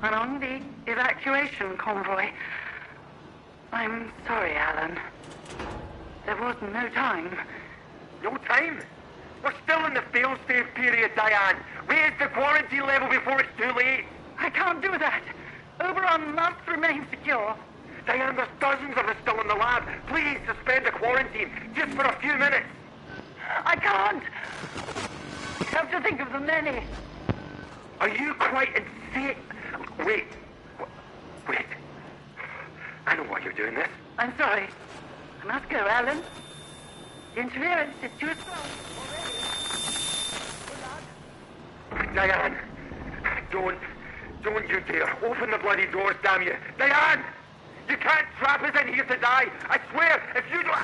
And on the evacuation convoy. I'm sorry, Alan. There was no time. No time? We're still in the fail-safe period, Diane. Raise the quarantine level before it's too late. I can't do that. Oberon must remain secure. Diane, there's dozens of us still in the lab. Please suspend the quarantine, just for a few minutes. I can't. I have to think of the many. Are you quite insane? Wait. Wait. I know why you're doing this. I'm sorry. I must go, Alan. The interference is too strong already. Diane, don't you dare. Open the bloody doors, damn you. Diane! You can't trap us in here to die. I swear, if you don't...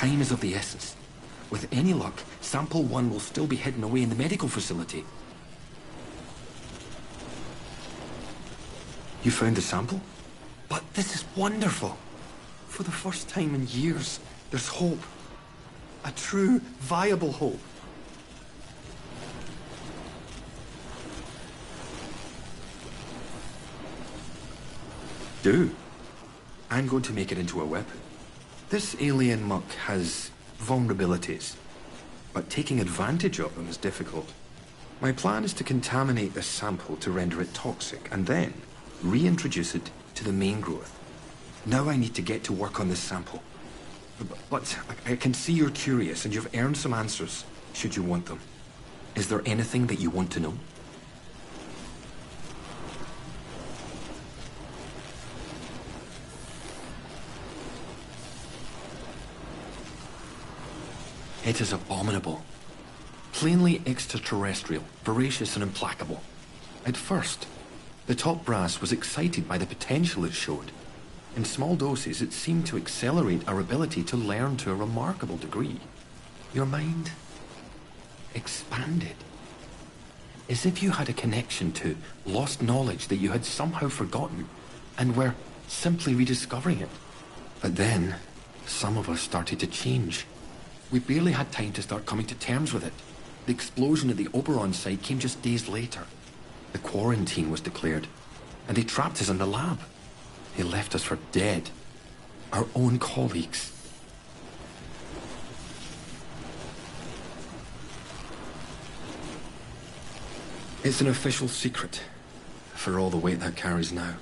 Time is of the essence. With any luck, Sample 1 will still be hidden away in the medical facility. You found the sample? But this is wonderful. For the first time in years, there's hope. A true, viable hope. Do. I'm going to make it into a weapon. This alien muck has vulnerabilities, but taking advantage of them is difficult. My plan is to contaminate this sample to render it toxic, and then reintroduce it to the main growth. Now I need to get to work on this sample. But I can see you're curious, and you've earned some answers, should you want them. Is there anything that you want to know? It is abominable. Plainly extraterrestrial, voracious and implacable. At first, the top brass was excited by the potential it showed. In small doses, it seemed to accelerate our ability to learn to a remarkable degree. Your mind expanded. As if you had a connection to lost knowledge that you had somehow forgotten and were simply rediscovering it. But then, some of us started to change. We barely had time to start coming to terms with it. The explosion at the Oberon site came just days later. The quarantine was declared, and they trapped us in the lab. They left us for dead. Our own colleagues. It's an official secret, for all the weight that carries now.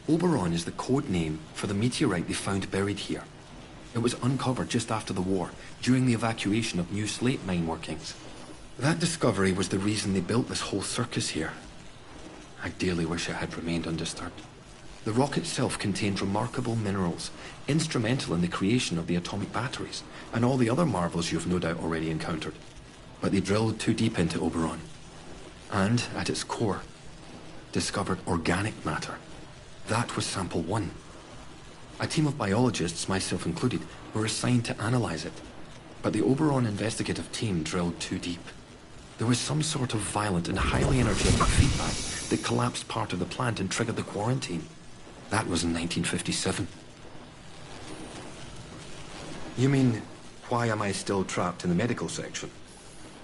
Oberon is the code name for the meteorite they found buried here. It was uncovered just after the war, during the evacuation of new slate mine workings. That discovery was the reason they built this whole circus here. I dearly wish it had remained undisturbed. The rock itself contained remarkable minerals, instrumental in the creation of the atomic batteries, and all the other marvels you've no doubt already encountered. But they drilled too deep into Oberon. And, at its core, discovered organic matter. That was sample 1. A team of biologists, myself included, were assigned to analyze it. But the Oberon investigative team drilled too deep. There was some sort of violent and highly energetic feedback that collapsed part of the plant and triggered the quarantine. That was in 1957. You mean, why am I still trapped in the medical section?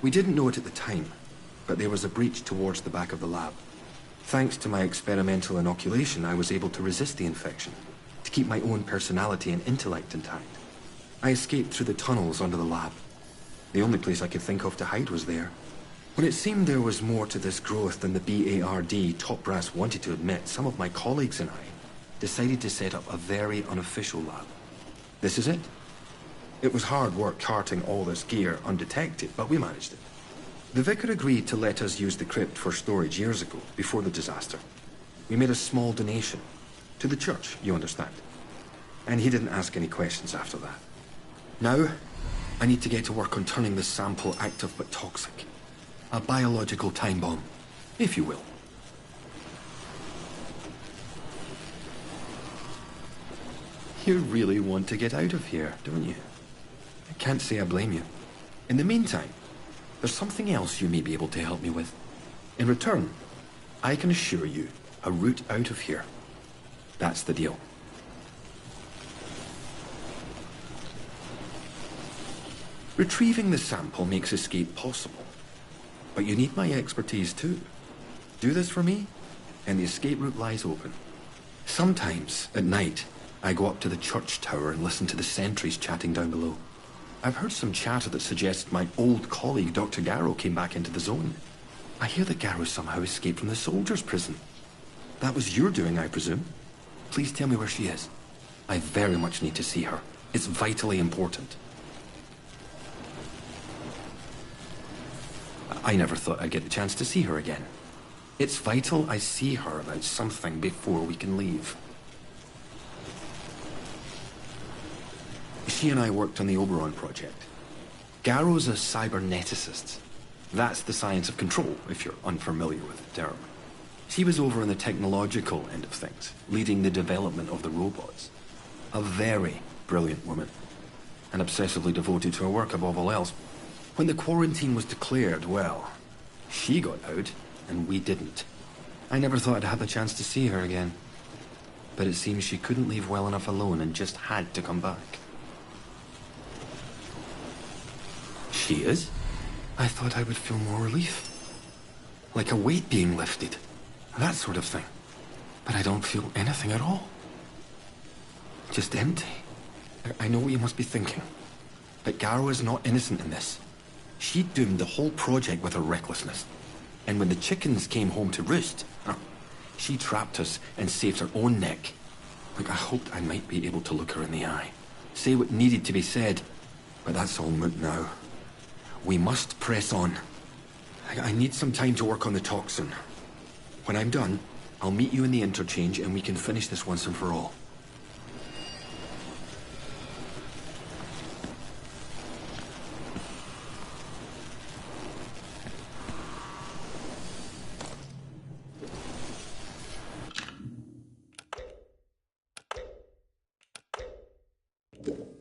We didn't know it at the time, but there was a breach towards the back of the lab. Thanks to my experimental inoculation, I was able to resist the infection, to keep my own personality and intellect intact. I escaped through the tunnels under the lab. The only place I could think of to hide was there. When it seemed there was more to this growth than the BARD top brass wanted to admit, some of my colleagues and I decided to set up a very unofficial lab. This is it. It was hard work carting all this gear undetected, but we managed it. The vicar agreed to let us use the crypt for storage years ago, before the disaster. We made a small donation. To the church, you understand. And he didn't ask any questions after that. Now, I need to get to work on turning this sample active but toxic. A biological time bomb, if you will. You really want to get out of here, don't you? I can't say I blame you. In the meantime, there's something else you may be able to help me with. In return, I can assure you a route out of here. That's the deal. Retrieving the sample makes escape possible. But you need my expertise too. Do this for me, and the escape route lies open. Sometimes, at night, I go up to the church tower and listen to the sentries chatting down below. I've heard some chatter that suggests my old colleague, Dr. Garrow, came back into the zone. I hear that Garrow somehow escaped from the soldiers' prison. That was your doing, I presume. Please tell me where she is. I very much need to see her. It's vitally important. I never thought I'd get the chance to see her again. It's vital I see her about something before we can leave. She and I worked on the Oberon project. Garrow's a cyberneticist. That's the science of control, if you're unfamiliar with the term. She was over on the technological end of things, leading the development of the robots. A very brilliant woman, and obsessively devoted to her work above all else. When the quarantine was declared, well, she got out, and we didn't. I never thought I'd have the chance to see her again. But it seems she couldn't leave well enough alone and just had to come back. She is? I thought I would feel more relief. Like a weight being lifted. That sort of thing. But I don't feel anything at all. Just empty. I know what you must be thinking. But Garrow is not innocent in this. She doomed the whole project with her recklessness. And when the chickens came home to roost, she trapped us and saved her own neck. Look, I hoped I might be able to look her in the eye. Say what needed to be said. But that's all moot now. We must press on. I need some time to work on the toxin. When I'm done, I'll meet you in the Interchange and we can finish this once and for all. You